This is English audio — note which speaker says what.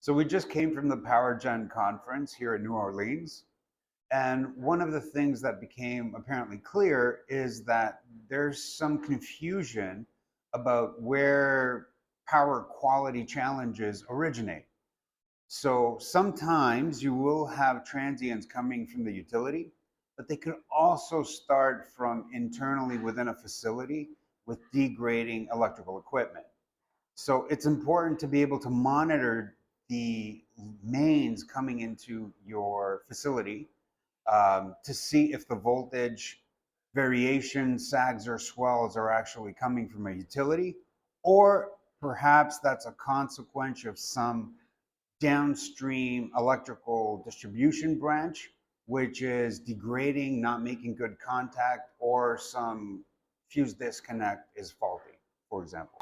Speaker 1: So we just came from the Power Gen conference here in New Orleans. And one of the things that became apparently clear is that there's some confusion about where power quality challenges originate. So sometimes you will have transients coming from the utility, but they could also start from internally within a facility with degrading electrical equipment. So it's important to be able to monitor the mains coming into your facility to see if the voltage variation, sags, or swells are actually coming from a utility, or perhaps that's a consequence of some downstream electrical distribution branch, which is degrading, not making good contact, or some fuse disconnect is faulty, for example.